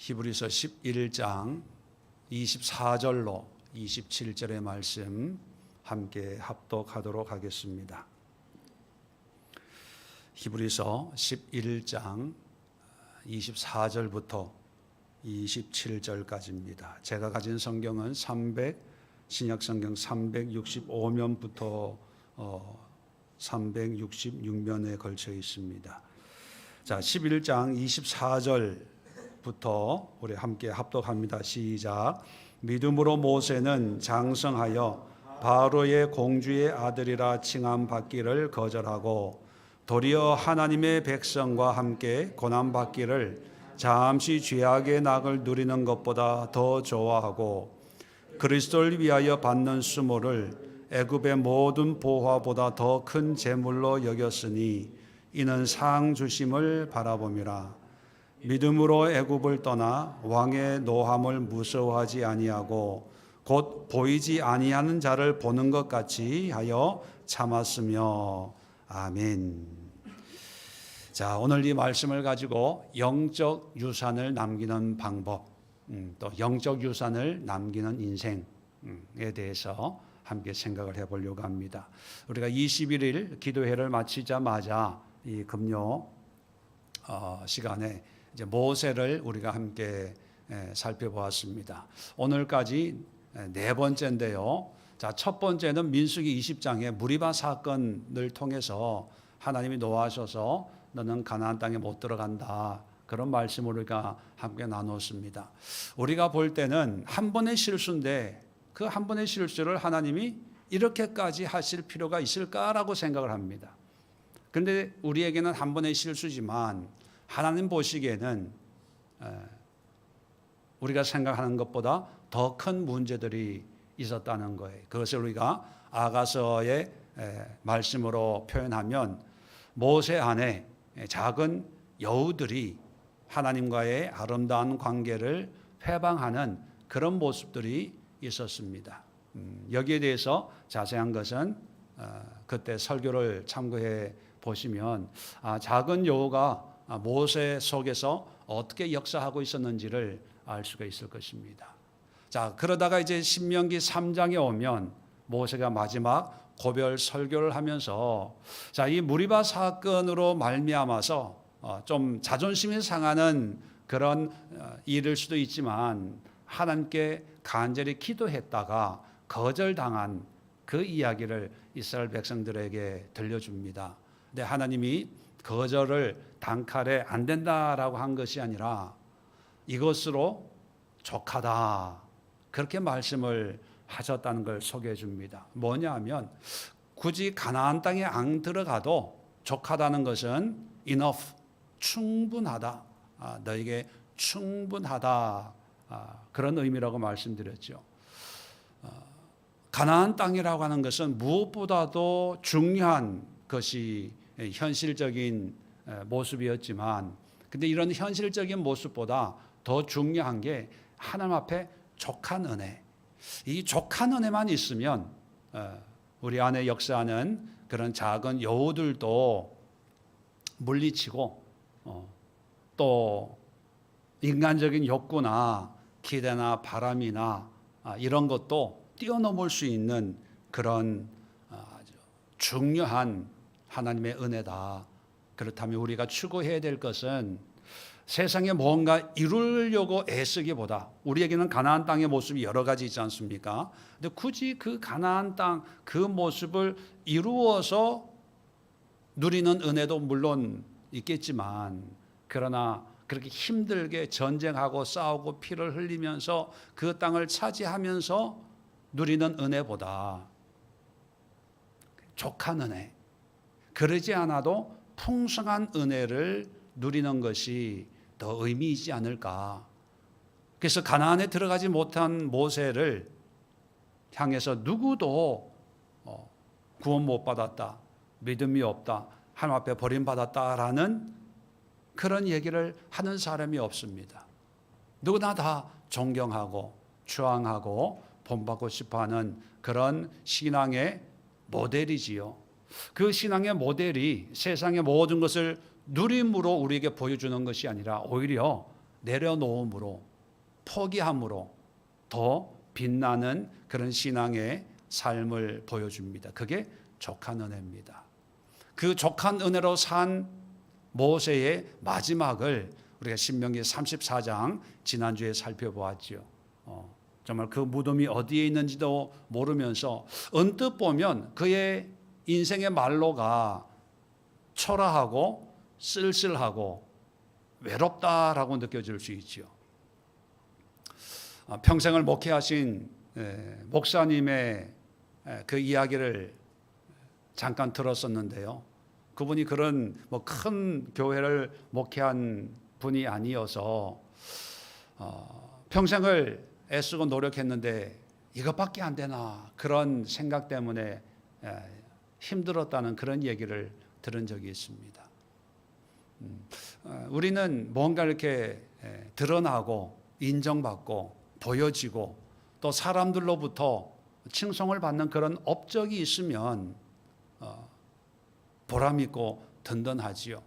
히브리서 11장 24절로 27절의 말씀 함께 합독하도록 하겠습니다. 히브리서 11장 24절부터 27절까지입니다. 제가 가진 성경은 신약성경 365면부터 366면에 걸쳐 있습니다. 자, 11장 24절부터 우리 함께 합독합니다. 시작. 믿음으로 모세는 장성하여 바로의 공주의 아들이라 칭함받기를 거절하고 도리어 하나님의 백성과 함께 고난받기를 잠시 죄악의 낙을 누리는 것보다 더 좋아하고 그리스도를 위하여 받는 수모를 애굽의 모든 보화보다 더 큰 재물로 여겼으니 이는 상 주심을 바라봄이라. 믿음으로 애굽을 떠나 왕의 노함을 무서워하지 아니하고 곧 보이지 아니하는 자를 보는 것 같이 하여 참았으며. 아멘. 자, 오늘 이 말씀을 가지고 영적 유산을 남기는 방법, 또 영적 유산을 남기는 인생에 대해서 함께 생각을 해보려고 합니다. 우리가 21일 기도회를 마치자마자 이 금요 시간에 이제 모세를 우리가 함께 살펴보았습니다. 오늘까지 네 번째인데요. 자, 첫 번째는 민수기 20장의 무리바 사건을 통해서 하나님이 노하셔서 너는 가나안 땅에 못 들어간다. 그런 말씀을 우리가 함께 나눴습니다. 우리가 볼 때는 한 번의 실수인데 그 한 번의 실수를 하나님이 이렇게까지 하실 필요가 있을까라고 생각을 합니다. 그런데 우리에게는 한 번의 실수지만 하나님 보시기에는 우리가 생각하는 것보다 더 큰 문제들이 있었다는 거예요. 그것을 우리가 아가서의 말씀으로 표현하면 모세 안에 작은 여우들이 하나님과의 아름다운 관계를 회방하는 그런 모습들이 있었습니다. 여기에 대해서 자세한 것은 그때 설교를 참고해 보시면 작은 여우가 모세 속에서 어떻게 역사하고 있었는지를 알 수가 있을 것입니다. 자, 그러다가 이제 신명기 3장에 오면 모세가 마지막 고별 설교를 하면서 자, 이 무리바 사건으로 말미암아서 좀 자존심이 상하는 그런 일일 수도 있지만 하나님께 간절히 기도했다가 거절당한 그 이야기를 이스라엘 백성들에게 들려줍니다. 근데 하나님이 거절을 단칼에 안 된다라고 한 것이 아니라 이것으로 족하다 그렇게 말씀을 하셨다는 걸 소개해 줍니다. 뭐냐 하면 굳이 가나안 땅에 안 들어가도 족하다는 것은 enough, 충분하다, 너에게 충분하다, 그런 의미라고 말씀드렸죠. 가나안 땅이라고 하는 것은 무엇보다도 중요한 것이 현실적인 모습이었지만 근데 이런 현실적인 모습보다 더 중요한 게 하나님 앞에 족한 은혜, 이 족한 은혜만 있으면 우리 안에 역사하는 그런 작은 여우들도 물리치고 또 인간적인 욕구나 기대나 바람이나 이런 것도 뛰어넘을 수 있는 그런 아주 중요한 하나님의 은혜다. 그렇다면 우리가 추구해야 될 것은 세상에 뭔가 이루려고 애쓰기보다 우리에게는 가나안 땅의 모습이 여러 가지 있지 않습니까? 근데 굳이 그 가나안 땅 그 모습을 이루어서 누리는 은혜도 물론 있겠지만 그러나 그렇게 힘들게 전쟁하고 싸우고 피를 흘리면서 그 땅을 차지하면서 누리는 은혜보다 족한 은혜, 그러지 않아도 풍성한 은혜를 누리는 것이 더 의미 있지 않을까. 그래서 가나안에 들어가지 못한 모세를 향해서 누구도 구원 못 받았다, 믿음이 없다, 하나님 앞에 버림받았다라는 그런 얘기를 하는 사람이 없습니다. 누구나 다 존경하고 추앙하고 본받고 싶어하는 그런 신앙의 모델이지요. 그 신앙의 모델이 세상의 모든 것을 누림으로 우리에게 보여주는 것이 아니라 오히려 내려놓음으로, 포기함으로 더 빛나는 그런 신앙의 삶을 보여줍니다. 그게 족한 은혜입니다. 그 족한 은혜로 산 모세의 마지막을 우리가 신명기 34장 지난주에 살펴보았죠. 정말 그 무덤이 어디에 있는지도 모르면서 언뜻 보면 그의 인생의 말로가 초라하고 쓸쓸하고 외롭다라고 느껴질 수 있죠. 평생을 목회하신 목사님의 그 이야기를 잠깐 들었었는데요. 그분이 그런 큰 교회를 목회한 분이 아니어서 평생을 애쓰고 노력했는데 이것밖에 안 되나 그런 생각 때문에 힘들었다는 그런 얘기를 들은 적이 있습니다. 우리는 뭔가 이렇게 드러나고 인정받고 보여지고 또 사람들로부터 칭송을 받는 그런 업적이 있으면 보람 있고 든든하지요.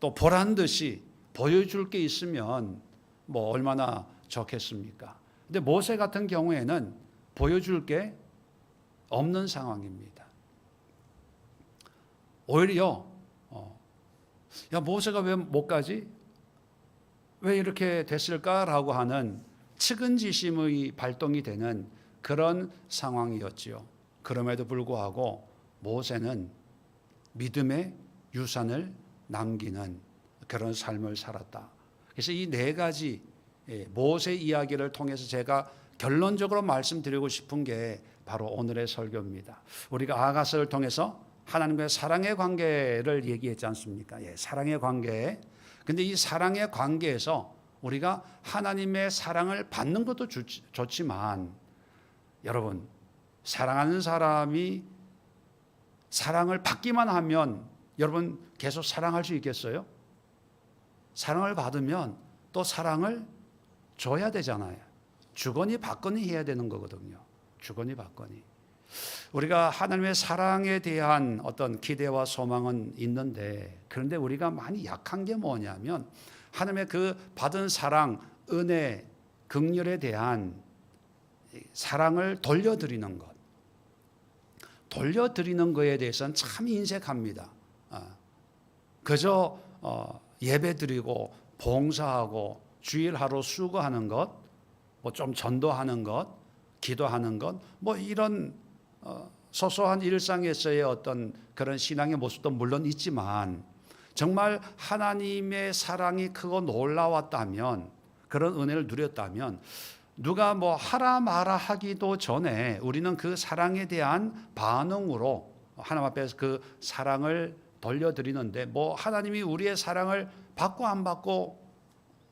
또 보란 듯이 보여줄 게 있으면 뭐 얼마나 좋겠습니까? 근데 모세 같은 경우에는 보여줄 게 없는 상황입니다. 오히려 야, 모세가 왜 못 가지? 왜 이렇게 됐을까라고 하는 측은지심의 발동이 되는 그런 상황이었지요. 그럼에도 불구하고 모세는 믿음의 유산을 남기는 그런 삶을 살았다. 그래서 이 네 가지 모세 이야기를 통해서 제가 결론적으로 말씀드리고 싶은 게 바로 오늘의 설교입니다. 우리가 아가서를 통해서 하나님과의 사랑의 관계를 얘기했지 않습니까? 사랑의 관계. 근데 이 사랑의 관계에서 우리가 하나님의 사랑을 받는 것도 좋지만 여러분, 사랑하는 사람이 사랑을 받기만 하면 여러분 계속 사랑할 수 있겠어요? 사랑을 받으면 또 사랑을 줘야 되잖아요. 주거니 받거니 해야 되는 거거든요. 주거니 받거니. 우리가 하나님의 사랑에 대한 어떤 기대와 소망은 있는데 그런데 우리가 많이 약한 게 뭐냐면 하나님의 그 받은 사랑, 은혜, 긍휼에 대한 사랑을 돌려드리는 것. 돌려드리는 것에 대해서는 참 인색합니다. 그저 예배드리고 봉사하고 주일 하루 수고하는 것, 뭐 좀 전도하는 것, 기도하는 것, 뭐 이런 소소한 일상에서의 어떤 그런 신앙의 모습도 물론 있지만 정말 하나님의 사랑이 크고 놀라웠다면 그런 은혜를 누렸다면 누가 뭐 하라 마라 하기도 전에 우리는 그 사랑에 대한 반응으로 하나님 앞에서 그 사랑을 돌려드리는데 뭐 하나님이 우리의 사랑을 받고 안 받고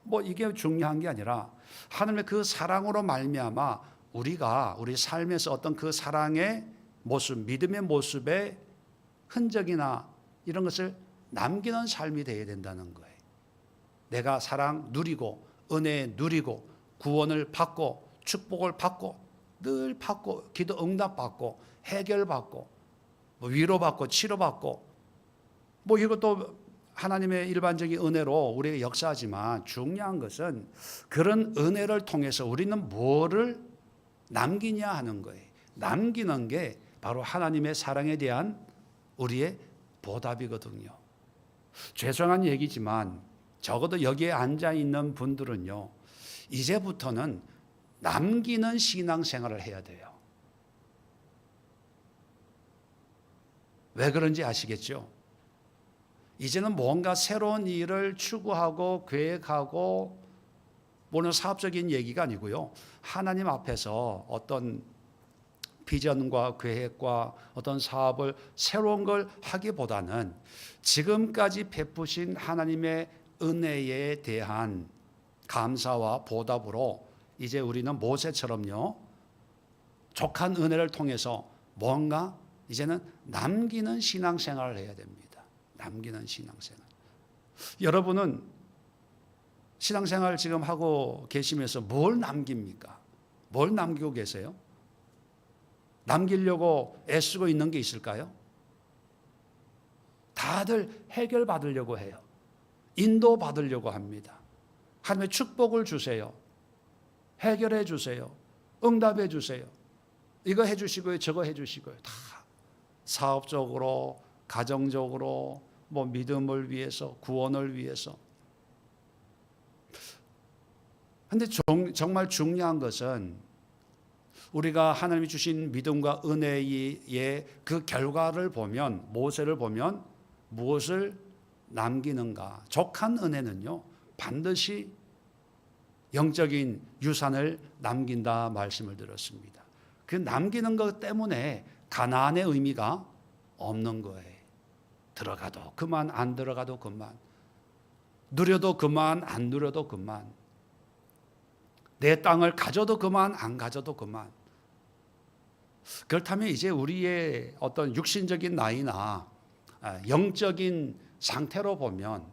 뭐 이게 중요한 게 아니라 하나님의 그 사랑으로 말미암아 우리가 우리 삶에서 어떤 그 사랑의 모습, 믿음의 모습의 흔적이나 이런 것을 남기는 삶이 되어야 된다는 거예요. 내가 사랑 누리고 은혜 누리고 구원을 받고 축복을 받고 늘 받고 기도 응답받고 해결받고 뭐 위로받고 치료받고 뭐 이것도 하나님의 일반적인 은혜로 우리가 역사하지만 중요한 것은 그런 은혜를 통해서 우리는 뭐를 남기냐 하는 거예요. 남기는 게 바로 하나님의 사랑에 대한 우리의 보답이거든요. 죄송한 얘기지만 적어도 여기에 앉아 있는 분들은요, 이제부터는 남기는 신앙생활을 해야 돼요. 왜 그런지 아시겠죠? 이제는 뭔가 새로운 일을 추구하고 계획하고 뭐는 사업적인 얘기가 아니고요. 하나님 앞에서 어떤 비전과 계획과 어떤 사업을 새로운 걸 하기보다는 지금까지 베푸신 하나님의 은혜에 대한 감사와 보답으로 이제 우리는 모세처럼요, 족한 은혜를 통해서 뭔가 이제는 남기는 신앙생활을 해야 됩니다. 남기는 신앙생활. 여러분은 신앙생활 지금 하고 계시면서 뭘 남깁니까? 뭘 남기고 계세요? 남기려고 애쓰고 있는 게 있을까요? 다들 해결받으려고 해요. 인도받으려고 합니다. 하나님의 축복을 주세요. 해결해 주세요. 응답해 주세요. 이거 해 주시고요. 저거 해 주시고요. 다 사업적으로, 가정적으로, 뭐 믿음을 위해서, 구원을 위해서. 근데 정말 중요한 것은 우리가 하나님이 주신 믿음과 은혜의 그 결과를 보면, 모세를 보면 무엇을 남기는가? 족한 은혜는요, 반드시 영적인 유산을 남긴다 말씀을 들었습니다. 그 남기는 것 때문에 가나안의 의미가 없는 거예요. 들어가도 그만, 안 들어가도 그만. 누려도 그만, 안 누려도 그만. 내 땅을 가져도 그만, 안 가져도 그만. 그렇다면 이제 우리의 어떤 육신적인 나이나 영적인 상태로 보면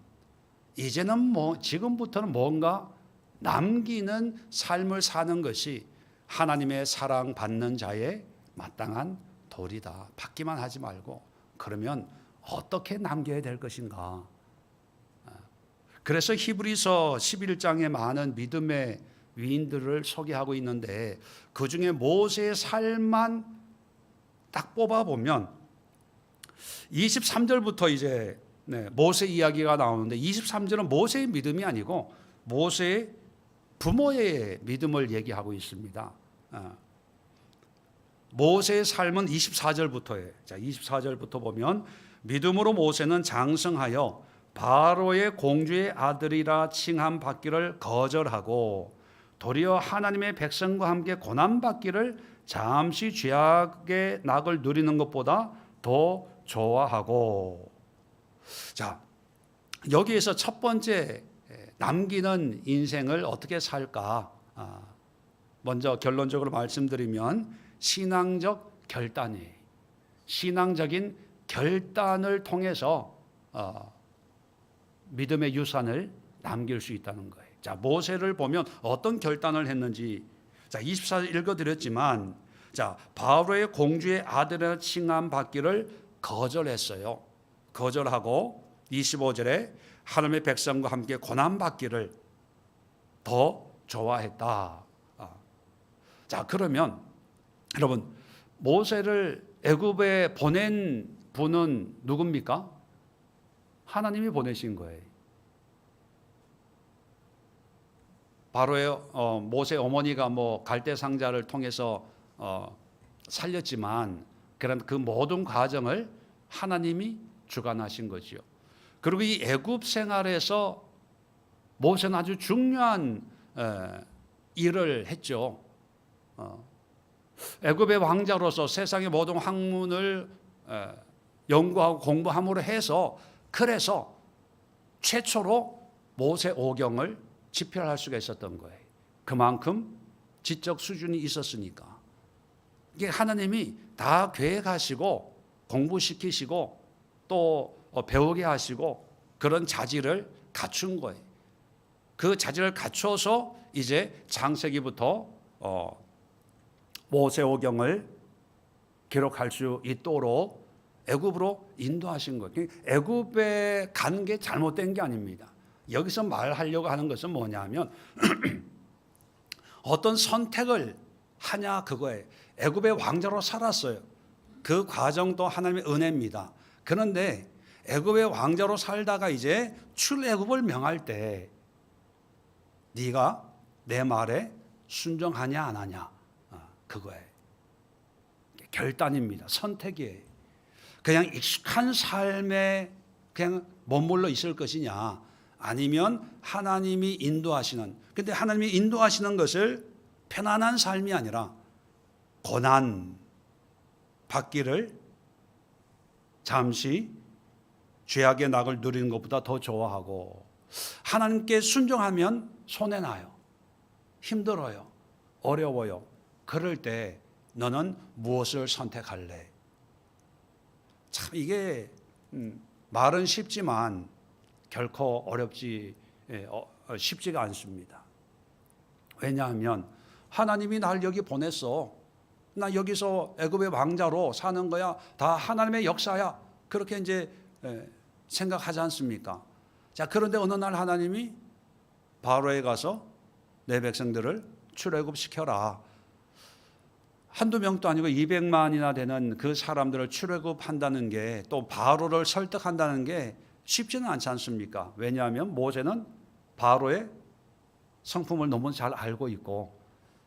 이제는 지금부터는 뭔가 남기는 삶을 사는 것이 하나님의 사랑받는 자의 마땅한 도리다. 받기만 하지 말고, 그러면 어떻게 남겨야 될 것인가? 그래서 히브리서 11장에 많은 믿음의 위인들을 소개하고 있는데 그 중에 모세의 삶만 딱 뽑아보면 23절부터 이제 모세 이야기가 나오는데 23절은 모세의 믿음이 아니고 모세의 부모의 믿음을 얘기하고 있습니다. 모세의 삶은 24절부터예요. 자, 24절부터 보면 믿음으로 모세는 장성하여 바로의 공주의 아들이라 칭함 받기를 거절하고 도리어 하나님의 백성과 함께 고난 받기를 잠시 죄악의 낙을 누리는 것보다 더 좋아하고. 자, 여기에서 첫 번째 남기는 인생을 어떻게 살까? 먼저 결론적으로 말씀드리면 신앙적 결단이에요. 신앙적인 결단을 통해서 믿음의 유산을 남길 수 있다는 거예요. 자, 모세를 보면 어떤 결단을 했는지, 자, 24절 읽어드렸지만, 자, 바로의 공주의 아들의 칭함 받기를 거절했어요. 거절하고 25절에 하나님의 백성과 함께 고난 받기를 더 좋아했다. 자, 그러면 여러분, 모세를 애굽에 보낸 분은 누굽니까? 하나님이 보내신 거예요. 바로의 모세 어머니가 갈대 상자를 통해서 살렸지만 그런 그 모든 과정을 하나님이 주관하신 거지요. 그리고 이 애굽 생활에서 모세는 아주 중요한 일을 했죠. 애굽의 왕자로서 세상의 모든 학문을 연구하고 공부함으로 해서, 그래서 최초로 모세 오경을 집필할 수가 있었던 거예요. 그만큼 지적 수준이 있었으니까. 이게 하나님이 다 계획하시고 공부시키시고 또 배우게 하시고 그런 자질을 갖춘 거예요. 그 자질을 갖춰서 이제 창세기부터 모세오경을 기록할 수 있도록 애굽으로 인도하신 거예요. 애굽에 가는 게 잘못된 게 아닙니다. 여기서 말하려고 하는 것은 뭐냐면 어떤 선택을 하냐 그거예요. 애굽의 왕자로 살았어요. 그 과정도 하나님의 은혜입니다. 그런데 애굽의 왕자로 살다가 이제 출애굽을 명할 때 네가 내 말에 순종하냐 안 하냐, 그거예요. 결단입니다. 선택이에요. 그냥 익숙한 삶에 그냥 머물러 있을 것이냐, 아니면 하나님이 인도하시는, 근데 하나님이 인도하시는 것을 편안한 삶이 아니라 고난 받기를 잠시 죄악의 낙을 누리는 것보다 더 좋아하고, 하나님께 순종하면 손해나요, 힘들어요, 어려워요. 그럴 때 너는 무엇을 선택할래? 참 이게 말은 쉽지만 결코 쉽지가 않습니다. 왜냐하면 하나님이 날 여기 보냈어. 나 여기서 애굽의 왕자로 사는 거야. 다 하나님의 역사야. 그렇게 이제 생각하지 않습니까? 자, 그런데 어느 날 하나님이 바로에 가서 내 백성들을 출애굽시켜라. 한두 명도 아니고 200만이나 되는 그 사람들을 출애굽한다는 게, 또 바로를 설득한다는 게 쉽지는 않지 않습니까? 왜냐하면 모세는 바로의 성품을 너무 잘 알고 있고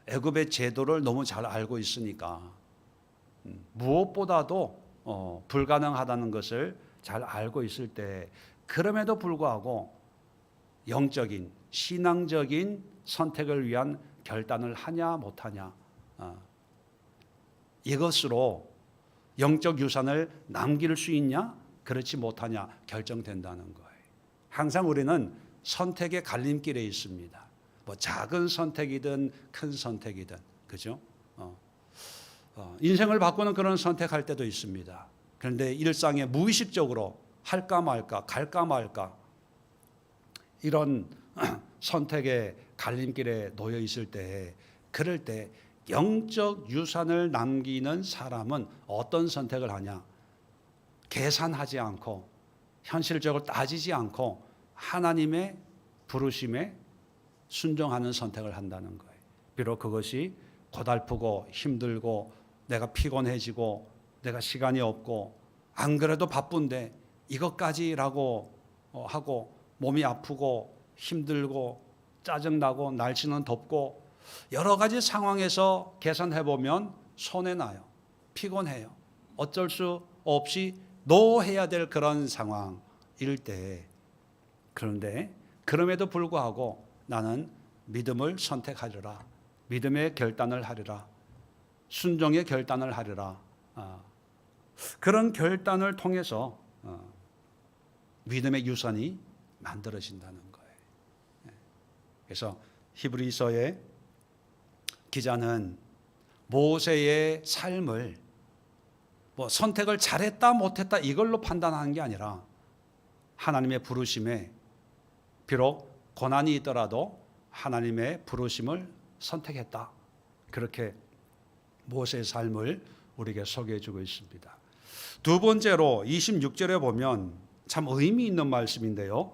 애굽의 제도를 너무 잘 알고 있으니까 무엇보다도 불가능하다는 것을 잘 알고 있을 때, 그럼에도 불구하고 영적인 신앙적인 선택을 위한 결단을 하냐 못하냐, 이것으로 영적 유산을 남길 수 있냐 그렇지 못하냐 결정된다는 거예요. 항상 우리는 선택의 갈림길에 있습니다. 뭐 작은 선택이든 큰 선택이든, 그죠? 인생을 바꾸는 그런 선택할 때도 있습니다. 그런데 일상에 무의식적으로 할까 말까, 갈까 말까, 이런 선택의 갈림길에 놓여 있을 때, 그럴 때 영적 유산을 남기는 사람은 어떤 선택을 하냐? 계산하지 않고 현실적으로 따지지 않고 하나님의 부르심에 순종하는 선택을 한다는 거예요. 비록 그것이 고달프고 힘들고 내가 피곤해지고 내가 시간이 없고 안 그래도 바쁜데 이것까지라고 하고 몸이 아프고 힘들고 짜증나고 날씨는 덥고 여러 가지 상황에서 계산해 보면 손해나요. 피곤해요. 어쩔 수 없이 노해야 될 그런 상황일 때, 그런데 그럼에도 불구하고 나는 믿음을 선택하리라, 믿음의 결단을 하리라, 순종의 결단을 하리라, 그런 결단을 통해서 믿음의 유산이 만들어진다는 거예요. 그래서 히브리서의 기자는 모세의 삶을 뭐 선택을 잘했다 못했다 이걸로 판단하는 게 아니라 하나님의 부르심에, 비록 고난이 있더라도 하나님의 부르심을 선택했다, 그렇게 모세의 삶을 우리에게 소개해 주고 있습니다. 두 번째로 26절에 보면 참 의미 있는 말씀인데요,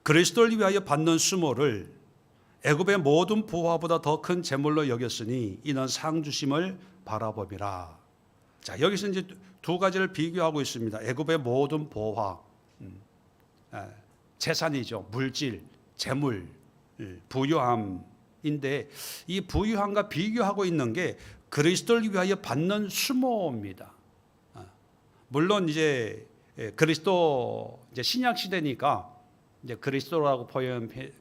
그리스도를 위하여 받는 수모를 애굽의 모든 보화보다 더 큰 재물로 여겼으니 이는 상 주심을 바라봄이라. 자, 여기서 이제 두 가지를 비교하고 있습니다. 애굽의 모든 보화, 재산이죠. 물질, 재물, 부유함인데 이 부유함과 비교하고 있는 게 그리스도를 위하여 받는 수모입니다. 물론 이제 그리스도 이제 신약 시대니까 이제 그리스도라고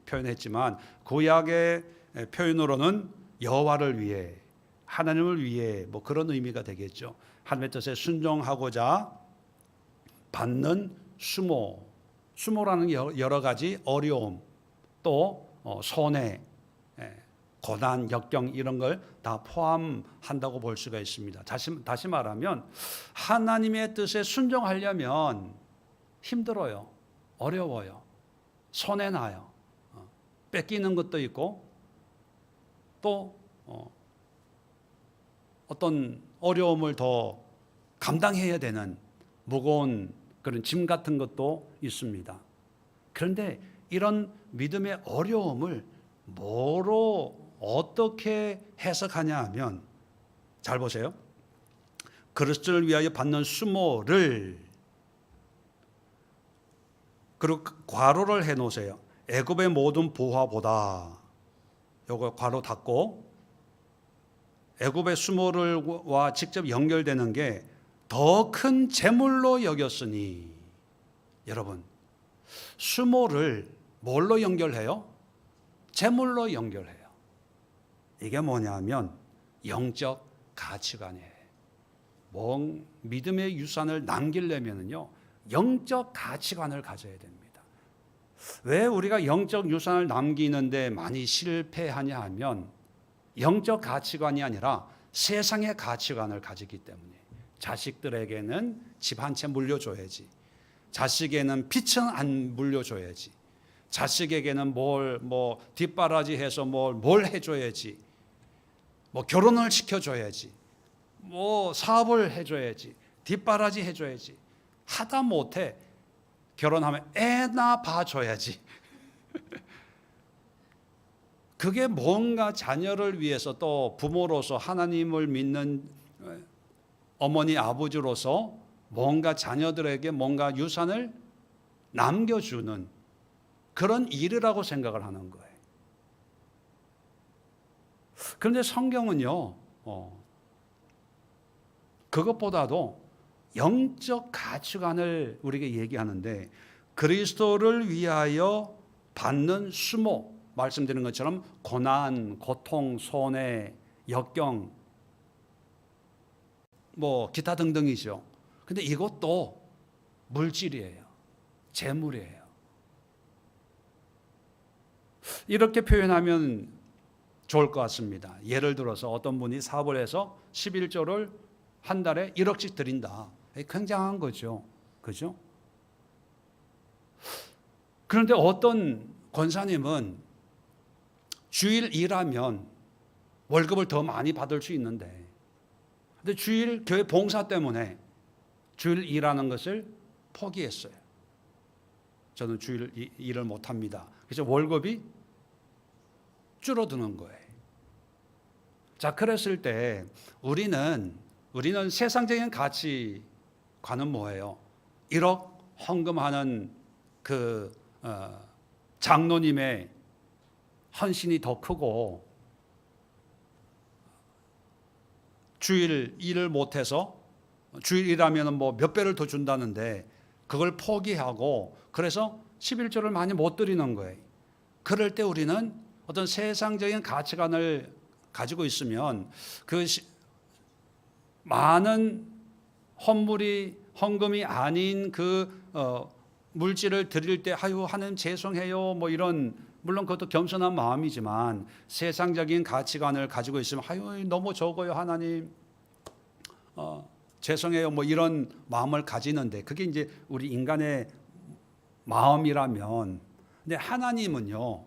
표현했지만 구약의 표현으로는 여호와를 위해, 하나님을 위해 뭐 그런 의미가 되겠죠. 하나님의 뜻에 순종하고자 받는 수모, 수모라는 여러 가지 어려움, 또 손해, 고난, 역경 이런 걸 다 포함한다고 볼 수가 있습니다. 다시 말하면 하나님의 뜻에 순종하려면 힘들어요, 어려워요, 손해나요, 뺏기는 것도 있고 또 어떤 어려움을 더 감당해야 되는 무거운 그런 짐 같은 것도 있습니다. 그런데 이런 믿음의 어려움을 뭐로 어떻게 해석하냐 하면, 잘 보세요. 그리스도를 위하여 받는 수모를, 그리고 괄호를 해놓으세요. 애굽의 모든 보화보다, 요거 괄호 닫고, 애굽의 수모를과 직접 연결되는 게 더 큰 재물로 여겼으니. 여러분, 수모를 뭘로 연결해요? 재물로 연결해요. 이게 뭐냐면 영적 가치관이에요. 믿음의 유산을 남기려면요, 영적 가치관을 가져야 됩니다. 왜 우리가 영적 유산을 남기는데 많이 실패하냐 하면 영적 가치관이 아니라 세상의 가치관을 가지기 때문에, 자식들에게는 집 한 채 물려줘야지, 자식에게는 빚은 안 물려줘야지, 자식에게는 뭐 뒷바라지 해서 뭘 해줘야지, 뭐 결혼을 시켜줘야지, 뭐 사업을 해줘야지, 뒷바라지 해줘야지, 하다 못해 결혼하면 애나 봐줘야지 그게 뭔가 자녀를 위해서 또 부모로서 하나님을 믿는 어머니 아버지로서 뭔가 자녀들에게 뭔가 유산을 남겨주는 그런 일이라고 생각을 하는 거예요. 그런데 성경은요, 그것보다도 영적 가치관을 우리에게 얘기하는데, 그리스도를 위하여 받는 수모, 말씀드린 것처럼 고난, 고통, 손해, 역경, 뭐 기타 등등이죠. 근데 이것도 물질이에요. 재물이에요. 이렇게 표현하면 좋을 것 같습니다. 예를 들어서 어떤 분이 사업을 해서 11조를 한 달에 1억씩 드린다. 굉장한 거죠. 그죠? 그런데 어떤 권사님은 주일 일하면 월급을 더 많이 받을 수 있는데, 근데 주일 교회 봉사 때문에 주일 일하는 것을 포기했어요. 저는 주일 일을 못합니다. 그래서 월급이 줄어드는 거예요. 자, 그랬을 때 우리는 세상적인 가치관은 뭐예요? 1억 헌금하는 그 장로님의 헌신이 더 크고, 주일 일을 못해서 주일 일하면 뭐 몇 배를 더 준다는데 그걸 포기하고, 그래서 11조를 많이 못 드리는 거예요. 그럴 때 우리는 어떤 세상적인 가치관을 가지고 있으면 그 많은 헌금이 아닌 그 물질을 드릴 때 아유 하나님 죄송해요 뭐 이런, 물론 그것도 겸손한 마음이지만 세상적인 가치관을 가지고 있으면 아유 너무 적어요 하나님 죄송해요 뭐 이런 마음을 가지는데, 그게 이제 우리 인간의 마음이라면, 근데 하나님은요,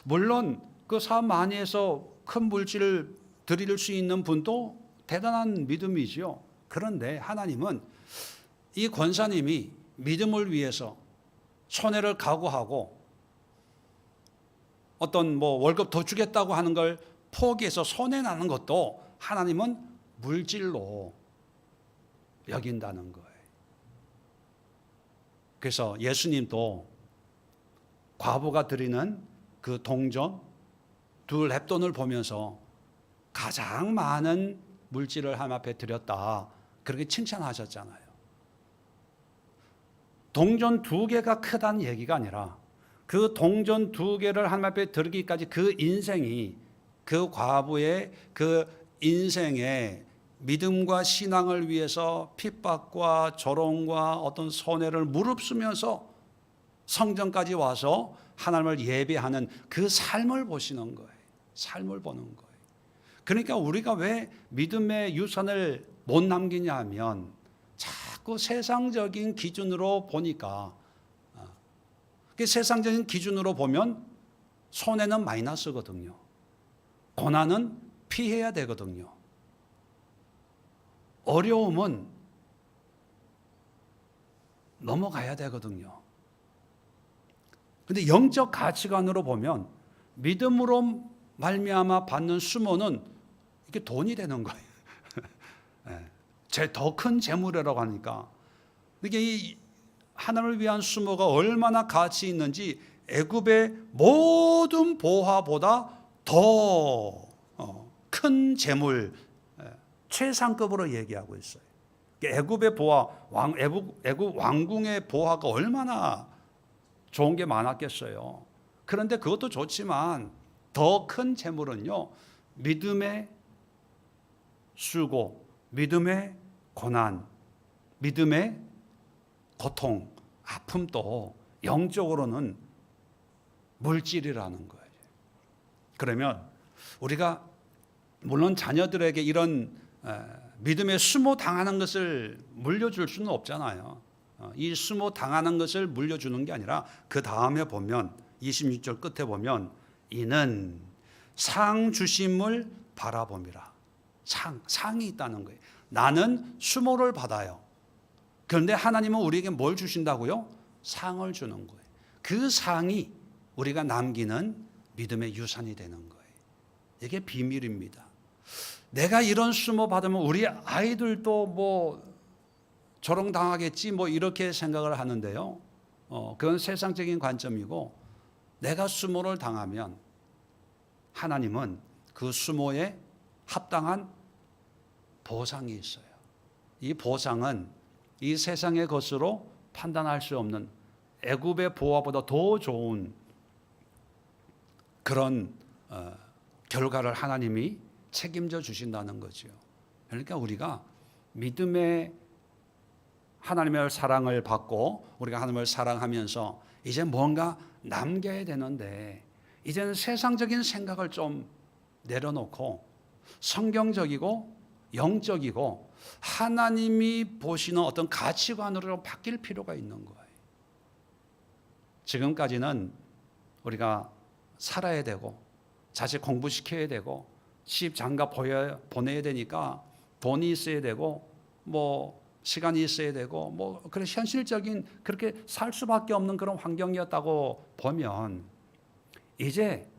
물론 그 사업 많이 해서 큰 물질을 드릴 수 있는 분도 대단한 믿음이지요. 그런데 하나님은 이 권사님이 믿음을 위해서 손해를 각오하고 어떤 뭐 월급 더 주겠다고 하는 걸 포기해서 손해 나는 것도 하나님은 물질로 여긴다는 거예요. 그래서 예수님도 과부가 드리는 그 동전 두 렙돈을 보면서 가장 많은 물질을 하나님 앞에 드렸다, 그렇게 칭찬하셨잖아요. 동전 2개가 크다는 얘기가 아니라 그 동전 2개를 하나님 앞에 드리기까지 그 인생이, 그 과부의 그 인생의 믿음과 신앙을 위해서 핍박과 조롱과 어떤 손해를 무릅쓰면서 성전까지 와서 하나님을 예배하는 그 삶을 보시는 거예요. 삶을 보는 거예요. 그러니까 우리가 왜 믿음의 유산을 못 남기냐 하면 자꾸 세상적인 기준으로 보니까, 세상적인 기준으로 보면 손해는 마이너스거든요. 고난은 피해야 되거든요. 어려움은 넘어가야 되거든요. 그런데 영적 가치관으로 보면 믿음으로 말미암아 받는 수모는 이게 돈이 되는 거예요. 더 큰 재물이라고 하니까, 이게 이 하나님을 위한 수모가 얼마나 가치 있는지 애굽의 모든 보화보다 더 큰 재물, 최상급으로 얘기하고 있어요. 애굽의 보화, 애굽 왕궁의 보화가 얼마나 좋은 게 많았겠어요. 그런데 그것도 좋지만 더 큰 재물은요, 믿음의 수고, 믿음의 고난, 믿음의 고통, 아픔도 영적으로는 물질이라는 거예요. 그러면 우리가 물론 자녀들에게 이런 믿음의 수모 당하는 것을 물려줄 수는 없잖아요. 이 수모 당하는 것을 물려주는 게 아니라 그 다음에 보면 26절 끝에 보면 이는 상 주심을 바라봄이라. 상이 있다는 거예요. 나는 수모를 받아요. 그런데 하나님은 우리에게 뭘 주신다고요? 상을 주는 거예요. 그 상이 우리가 남기는 믿음의 유산이 되는 거예요. 이게 비밀입니다. 내가 이런 수모 받으면 우리 아이들도 뭐 조롱당하겠지 뭐 이렇게 생각을 하는데요. 그건 세상적인 관점이고, 내가 수모를 당하면 하나님은 그 수모에 합당한 보상이 있어요. 이 보상은 이 세상의 것으로 판단할 수 없는 애굽의 보화보다 더 좋은 그런 결과를 하나님이 책임져 주신다는 거죠. 그러니까 우리가 믿음의 하나님의 사랑을 받고 우리가 하나님을 사랑하면서 이제 뭔가 남겨야 되는데, 이제는 세상적인 생각을 좀 내려놓고 성경적이고 영적이고 하나님이 보시는 어떤 가치관으로 바뀔 필요가 있는 거예요. 지금까지는 우리가 살아야 되고 자식 공부시켜야 되고 시집 장가 보내야 되니까 돈이 있어야 되고 뭐 시간이 있어야 되고 뭐 그런 현실적인 그렇게 살 수밖에 없는 그런 환경이었다고 보면, 이제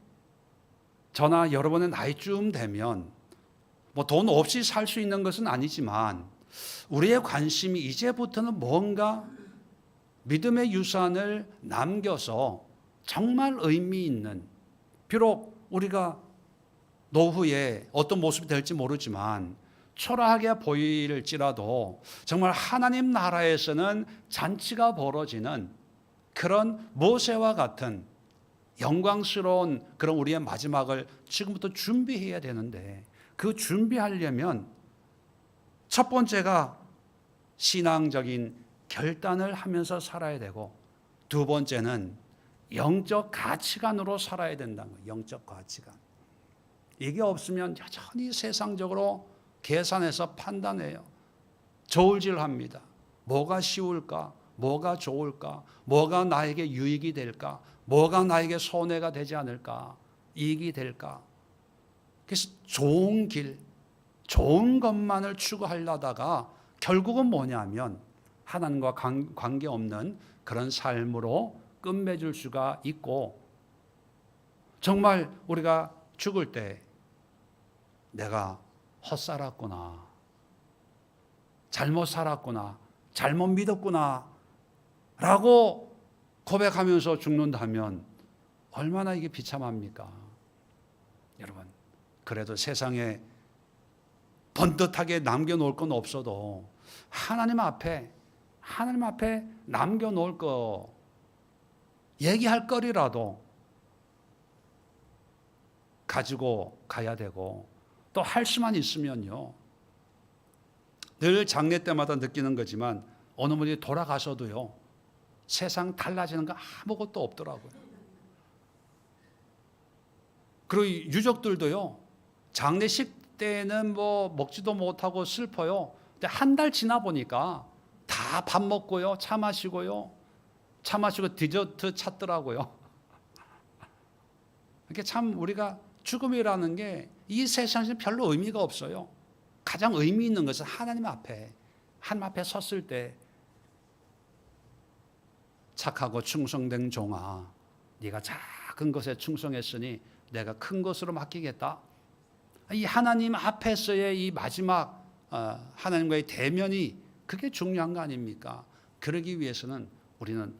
저나 여러분의 나이쯤 되면 뭐 돈 없이 살 수 있는 것은 아니지만 우리의 관심이 이제부터는 뭔가 믿음의 유산을 남겨서 정말 의미 있는, 비록 우리가 노후에 어떤 모습이 될지 모르지만 초라하게 보일지라도 정말 하나님 나라에서는 잔치가 벌어지는 그런 모세와 같은 영광스러운 그런 우리의 마지막을 지금부터 준비해야 되는데, 그 준비하려면 첫 번째가 신앙적인 결단을 하면서 살아야 되고, 두 번째는 영적 가치관으로 살아야 된다는 거예요. 영적 가치관. 이게 없으면 여전히 세상적으로 계산해서 판단해요. 저울질합니다. 뭐가 쉬울까? 뭐가 좋을까? 뭐가 나에게 유익이 될까? 뭐가 나에게 손해가 되지 않을까? 이익이 될까? 그래서 좋은 길, 좋은 것만을 추구하려다가 결국은 뭐냐면 하나님과 관계없는 그런 삶으로 끝맺을 수가 있고, 정말 우리가 죽을 때 내가 헛살았구나, 잘못 살았구나, 잘못 믿었구나 라고 고백하면서 죽는다면 얼마나 이게 비참합니까? 여러분, 그래도 세상에 번듯하게 남겨놓을 건 없어도 하나님 앞에 남겨놓을 거, 얘기할 거리라도 가지고 가야 되고, 또 할 수만 있으면요, 늘 장례 때마다 느끼는 거지만 어느 분이 돌아가셔도요 세상 달라지는 거 아무것도 없더라고요. 그리고 유족들도요 장례식 때는 뭐 먹지도 못하고 슬퍼요. 근데 한 달 지나 보니까 다 밥 먹고요, 차 마시고 디저트 찾더라고요. 이게 참 우리가 죽음이라는 게 이 세상에서 별로 의미가 없어요. 가장 의미 있는 것은 하나님 앞에 섰을 때, 착하고 충성된 종아, 네가 작은 것에 충성했으니 내가 큰 것으로 맡기겠다. 이 하나님 앞에서의 이 마지막 하나님과의 대면이 그게 중요한 거 아닙니까? 그러기 위해서는 우리는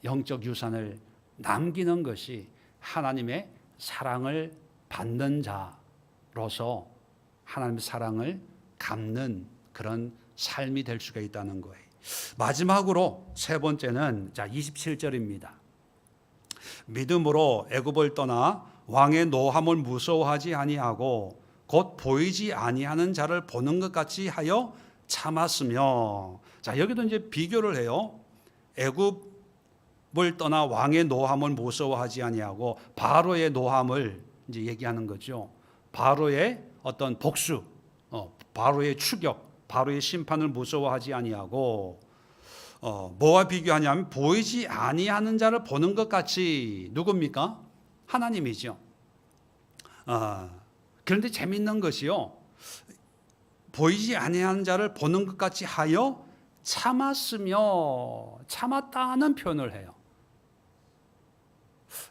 영적 유산을 남기는 것이 하나님의 사랑을 받는 자로서 하나님의 사랑을 갚는 그런 삶이 될 수가 있다는 거예요. 마지막으로 세 번째는 27절입니다. 믿음으로 애굽을 떠나 왕의 노함을 무서워하지 아니하고 곧 보이지 아니하는 자를 보는 것 같이 하여 참았으며. 자, 여기도 이제 비교를 해요. 애굽을 떠나 왕의 노함을 무서워하지 아니하고 바로의 노함을 이제 얘기하는 거죠. 바로의 어떤 복수, 바로의 추격, 바로의 심판을 무서워하지 아니하고, 뭐와 비교하냐면 보이지 아니하는 자를 보는 것 같이. 누굽니까? 하나님이죠. 그런데 재밌는 것이요, 보이지 아니하는 자를 보는 것 같이 하여 참았으며, 참았다는 표현을 해요.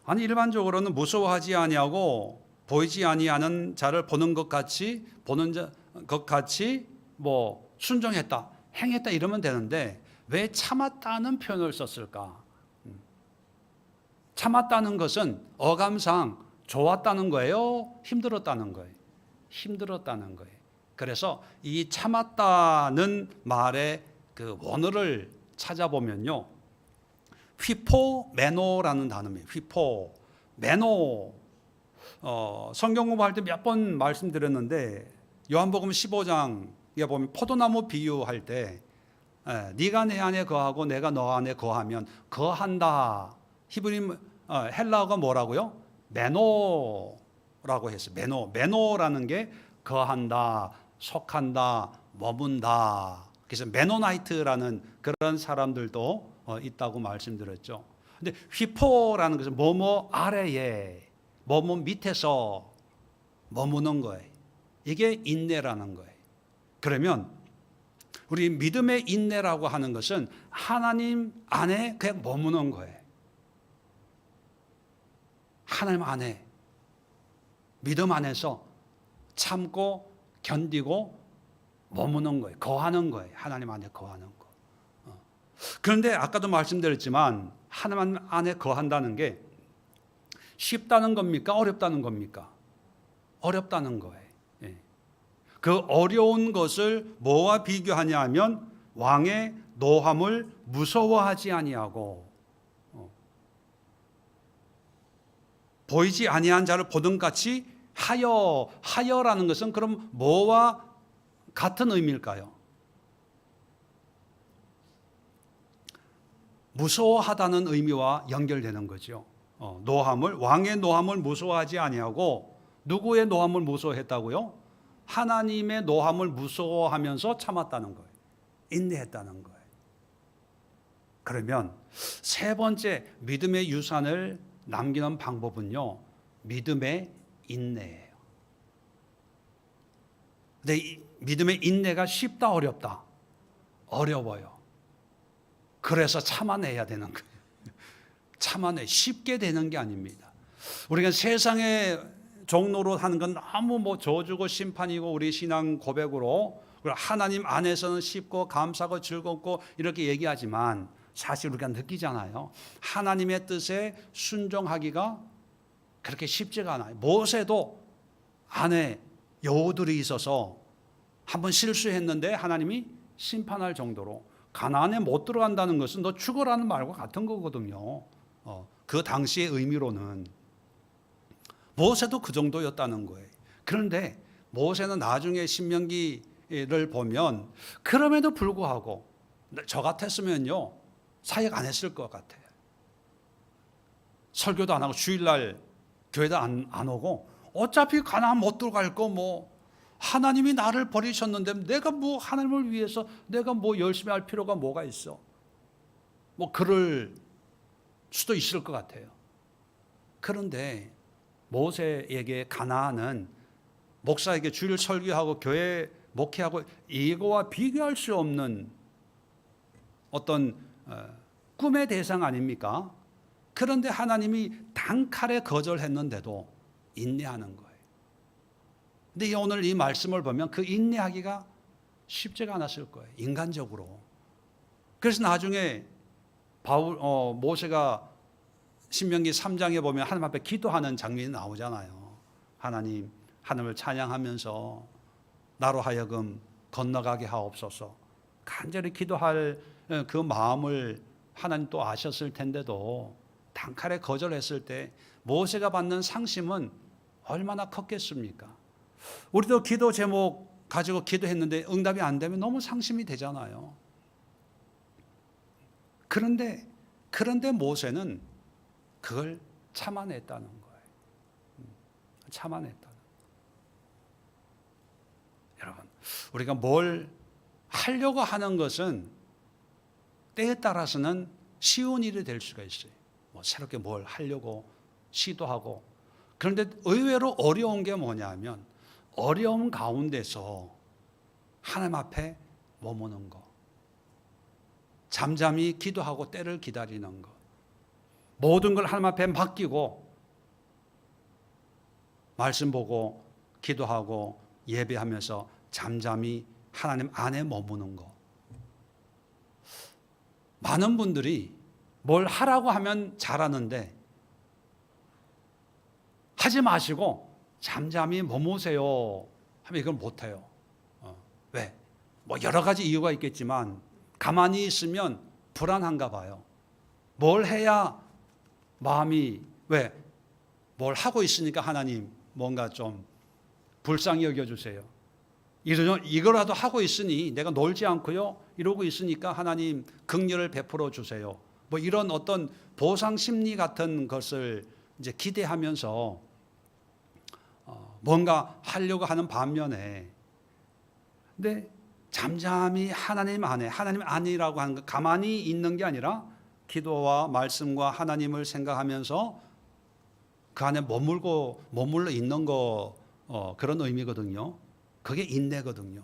아니 일반적으로는 무서워하지 아니하고 보이지 아니하는 자를 보는 것 같이 뭐 순종했다, 행했다 이러면 되는데 왜 참았다는 표현을 썼을까? 참았다는 것은 어감상 좋았다는 거예요? 힘들었다는 거예요? 힘들었다는 거예요. 그래서 이 참았다는 말의 그 원어를 찾아보면요, 휘포메노라는 단어입니다. 휘포메노. 성경 공부할 때 몇 번 말씀드렸는데 요한복음 15장에 보면 포도나무 비유할 때 네가 내 안에 거하고 내가 너 안에 거하면 거한다. 히브리 헬라어가 뭐라고요? 메노라고 했어요. 메노라는 게 거한다, 속한다, 머문다. 그래서 메노나이트라는 그런 사람들도 있다고 말씀드렸죠. 근데 휘포라는 것은 뭐뭐 아래에, 뭐뭐 밑에서 머무는 거예요. 이게 인내라는 거예요. 그러면 우리 믿음의 인내라고 하는 것은 하나님 안에 그냥 머무는 거예요. 하나님 안에, 믿음 안에서 참고 견디고 머무는 거예요. 거하는 거예요. 하나님 안에 거하는 거. 그런데 아까도 말씀드렸지만 하나님 안에 거한다는 게 쉽다는 겁니까? 어렵다는 겁니까? 어렵다는 거예요. 그 어려운 것을 뭐와 비교하냐 하면 왕의 노함을 무서워하지 아니하고 보이지 아니한 자를 보던 같이 하여라는 것은 그럼 뭐와 같은 의미일까요? 무서워하다는 의미와 연결되는 거죠. 왕의 노함을 무서워하지 아니하고 누구의 노함을 무서워했다고요? 하나님의 노함을 무서워하면서 참았다는 거예요. 인내했다는 거예요. 그러면 세 번째 믿음의 유산을 남기는 방법은요, 믿음의 인내예요. 근데 이 믿음의 인내가 쉽다, 어렵다? 어려워요. 그래서 참아내야 되는 거예요. 쉽게 되는 게 아닙니다. 우리가 세상의 종로로 하는 건 너무 저주고 심판이고 우리 신앙 고백으로 하나님 안에서는 쉽고 감사하고 즐겁고 이렇게 얘기하지만 사실 우리가 느끼잖아요. 하나님의 뜻에 순종하기가 그렇게 쉽지가 않아요. 모세도 안에 여우들이 있어서 한번 실수했는데 하나님이 심판할 정도로 가나안에 못 들어간다는 것은 너 죽어라는 말과 같은 거거든요. 그 당시의 의미로는 모세도 그 정도였다는 거예요. 그런데 모세는 나중에 신명기를 보면 그럼에도 불구하고 저 같았으면요 사역 안 했을 것 같아요. 설교도 안 하고 주일날 교회도 안 오고 어차피 가나안 못 들어갈 거 하나님이 나를 버리셨는데 내가 하나님을 위해서 내가 열심히 할 필요가 뭐가 있어? 그럴 수도 있을 것 같아요. 그런데 모세에게 가나안은 목사에게 주일 설교하고 교회 목회하고 이거와 비교할 수 없는 어떤 꿈의 대상 아닙니까? 그런데 하나님이 단칼에 거절했는데도 인내하는 거예요. 근데 오늘 이 말씀을 보면 그 인내하기가 쉽지가 않았을 거예요. 인간적으로. 그래서 나중에 모세가 신명기 3장에 보면 하나님 앞에 기도하는 장면이 나오잖아요. 하나님을 찬양하면서 나로 하여금 건너가게 하옵소서. 간절히 기도할 그 마음을 하나님 또 아셨을 텐데도 단칼에 거절했을 때 모세가 받는 상심은 얼마나 컸겠습니까? 우리도 기도 제목 가지고 기도했는데 응답이 안 되면 너무 상심이 되잖아요. 그런데 모세는 그걸 참아냈다는 거예요. 참아냈다는 거예요. 여러분, 우리가 뭘 하려고 하는 것은 때에 따라서는 쉬운 일이 될 수가 있어요. 새롭게 뭘 하려고 시도하고. 그런데 의외로 어려운 게 뭐냐면 어려움 가운데서 하나님 앞에 머무는 거, 잠잠히 기도하고 때를 기다리는 거, 모든 걸 하나님 앞에 맡기고 말씀 보고 기도하고 예배하면서 잠잠히 하나님 안에 머무는 거. 많은 분들이 뭘 하라고 하면 잘하는데 하지 마시고 잠잠히 머무세요 하면 이걸 못해요. 왜? 뭐 여러 가지 이유가 있겠지만 가만히 있으면 불안한가 봐요. 뭘 해야 마음이, 왜? 뭘 하고 있으니까 하나님 뭔가 좀 불쌍히 여겨주세요. 이거라도 하고 있으니 내가 놀지 않고요 이러고 있으니까 하나님 긍휼을 베풀어 주세요. 뭐 이런 어떤 보상 심리 같은 것을 이제 기대하면서 뭔가 하려고 하는 반면에, 근데 잠잠히 하나님 안에, 하나님 안이라고 하는 거 가만히 있는 게 아니라 기도와 말씀과 하나님을 생각하면서 그 안에 머물러 있는 거, 그런 의미거든요. 그게 인내거든요.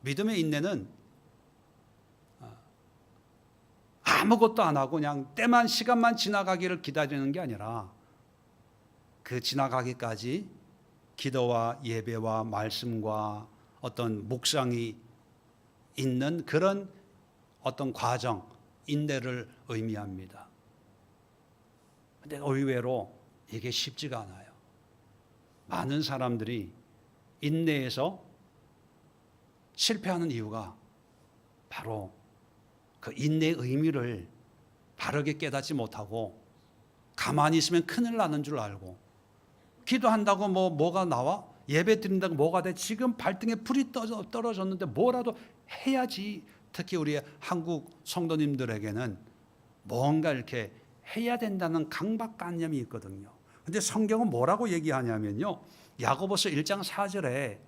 믿음의 인내는 아무것도 안 하고 그냥 때만 시간만 지나가기를 기다리는 게 아니라 그 지나가기까지 기도와 예배와 말씀과 어떤 묵상이 있는 그런 어떤 과정, 인내를 의미합니다. 근데 의외로 이게 쉽지가 않아요. 많은 사람들이 인내에서 실패하는 이유가 바로 그 인내의 의미를 바르게 깨닫지 못하고 가만히 있으면 큰일 나는 줄 알고, 기도한다고 뭐가 나와? 예배 드린다고 뭐가 돼? 지금 발등에 불이 떨어졌는데 뭐라도 해야지. 특히 우리 한국 성도님들에게는 뭔가 이렇게 해야 된다는 강박관념이 있거든요. 근데 성경은 뭐라고 얘기하냐면요, 야고보서 1장 4절에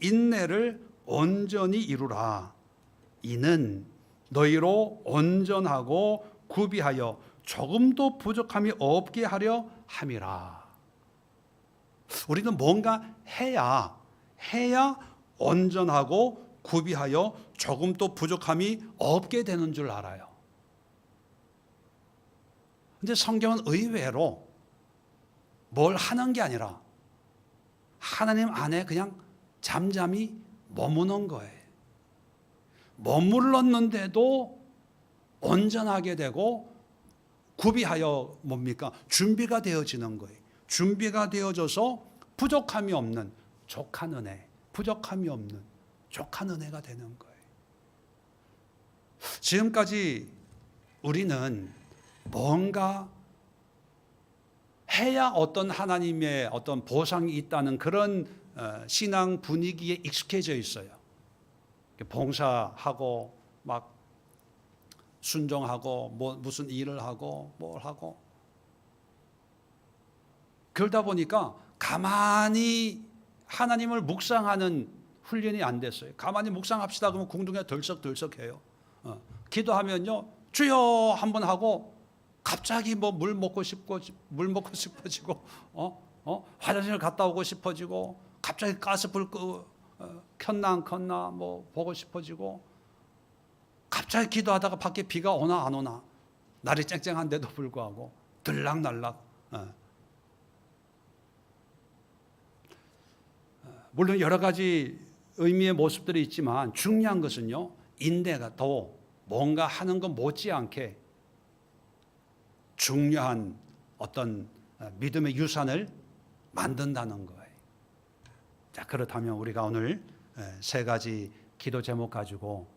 인내를 온전히 이루라. 이는 너희로 온전하고 구비하여 조금도 부족함이 없게 하려 함이라. 우리는 뭔가 해야 온전하고 구비하여 조금도 부족함이 없게 되는 줄 알아요. 근데 성경은 의외로 뭘 하는 게 아니라 하나님 안에 그냥 잠잠히 머무는 거예요. 머물렀는데도 온전하게 되고 구비하여 뭡니까? 준비가 되어지는 거예요. 준비가 되어져서 부족함이 없는 족한 은혜, 부족함이 없는 족한 은혜가 되는 거예요. 지금까지 우리는 뭔가 해야 어떤 하나님의 어떤 보상이 있다는 그런 신앙 분위기에 익숙해져 있어요. 봉사하고 막 순종하고 무슨 일을 하고 뭘 하고, 그러다 보니까 가만히 하나님을 묵상하는 훈련이 안 됐어요. 가만히 묵상합시다 그러면 궁둥이가 덜썩덜썩해요. 기도하면요, 주여 한번 하고 갑자기 물 먹고 싶어지고 화장실 갔다 오고 싶어지고, 갑자기 가스불 켰나 안 켰나 보고 싶어지고, 갑자기 기도하다가 밖에 비가 오나 안 오나, 날이 쨍쨍한데도 불구하고 들락날락. 물론 여러 가지 의미의 모습들이 있지만 중요한 것은요, 인내가 더 뭔가 하는 것 못지않게 중요한 어떤 믿음의 유산을 만든다는 거예요. 자, 그렇다면 우리가 오늘 세 가지 기도 제목 가지고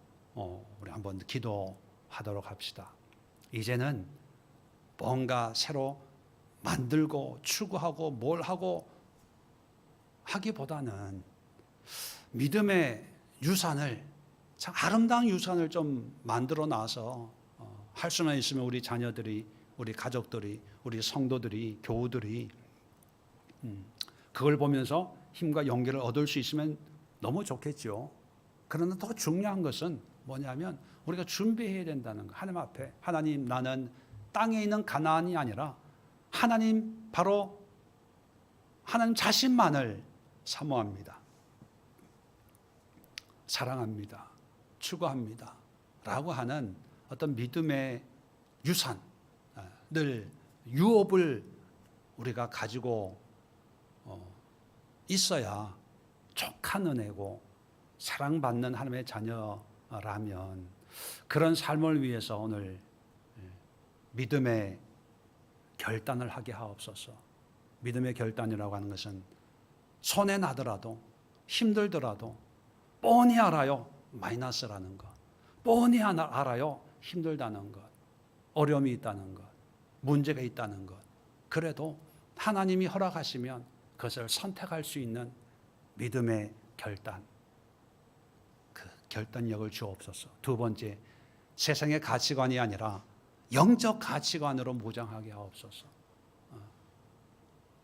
우리 한번 기도하도록 합시다. 이제는 뭔가 새로 만들고 추구하고 뭘 하고 하기보다는 믿음의 유산을, 참 아름다운 유산을 좀 만들어 놔서 할 수만 있으면 우리 자녀들이, 우리 가족들이, 우리 성도들이, 교우들이 그걸 보면서 힘과 용기를 얻을 수 있으면 너무 좋겠죠. 그러나 더 중요한 것은 뭐냐면 우리가 준비해야 된다는 거. 하나님 앞에, 하나님, 나는 땅에 있는 가나안이 아니라 하나님, 바로 하나님 자신만을 사모합니다, 사랑합니다, 추구합니다 라고 하는 어떤 믿음의 유산, 늘 유업을 우리가 가지고 있어야 족한 은혜고 사랑받는 하나님의 자녀라면 그런 삶을 위해서 오늘 믿음의 결단을 하게 하옵소서. 믿음의 결단이라고 하는 것은 손해 나더라도 힘들더라도 뻔히 알아요. 마이너스라는 것. 뻔히 알아요. 힘들다는 것. 어려움이 있다는 것. 문제가 있다는 것. 그래도 하나님이 허락하시면 그것을 선택할 수 있는 믿음의 결단. 그 결단력을 주옵소서. 두 번째, 세상의 가치관이 아니라 영적 가치관으로 무장하게 하옵소서.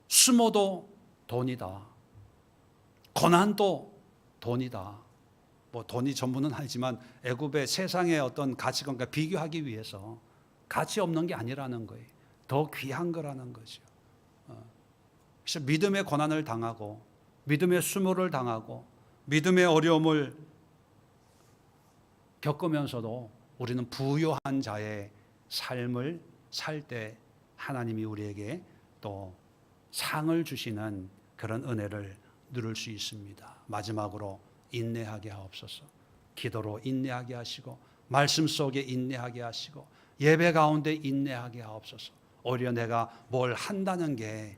수모도 돈이다. 고난도 돈이다. 뭐 돈이 전부는 아니지만 애굽의 세상의 어떤 가치관과 비교하기 위해서 가치 없는 게 아니라는 거예요. 더 귀한 거라는 거죠. 그래서 믿음의 고난을 당하고 믿음의 수모를 당하고 믿음의 어려움을 겪으면서도 우리는 부요한 자의 삶을 살 때 하나님이 우리에게 또 상을 주시는 그런 은혜를 누릴 수 있습니다. 마지막으로 인내하게 하옵소서. 기도로 인내하게 하시고 말씀 속에 인내하게 하시고 예배 가운데 인내하게 하옵소서. 오히려 내가 뭘 한다는 게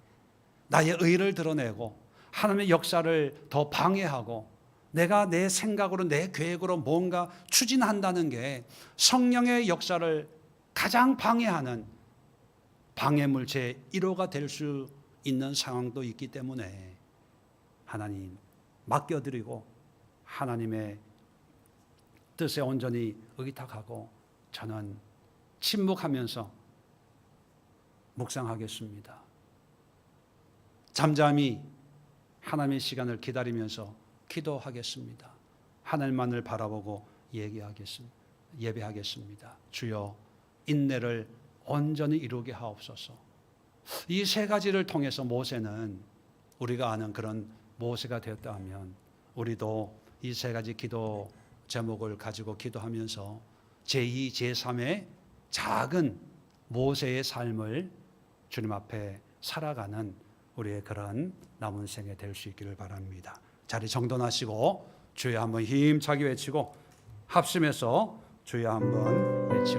나의 의를 드러내고 하나님의 역사를 더 방해하고 내가 내 생각으로 내 계획으로 뭔가 추진한다는 게 성령의 역사를 가장 방해하는 방해물 제1호가 될 수 있는 상황도 있기 때문에 하나님 맡겨드리고 하나님의 뜻에 온전히 의탁하고 저는 침묵하면서 묵상하겠습니다. 잠잠히 하나님의 시간을 기다리면서 기도하겠습니다. 하늘만을 바라보고 예배하겠습니다. 주여 인내를 온전히 이루게 하옵소서. 이 세 가지를 통해서 모세는 우리가 아는 그런 모세가 되었다 하면 우리도 이 세 가지 기도 제목을 가지고 기도하면서 제2, 제3의 작은 모세의 삶을 주님 앞에 살아가는 우리의 그런 남은 생에 될 수 있기를 바랍니다. 자리 정돈하시고 주여 한번 힘차게 외치고 합심해서 주여 한번 외치고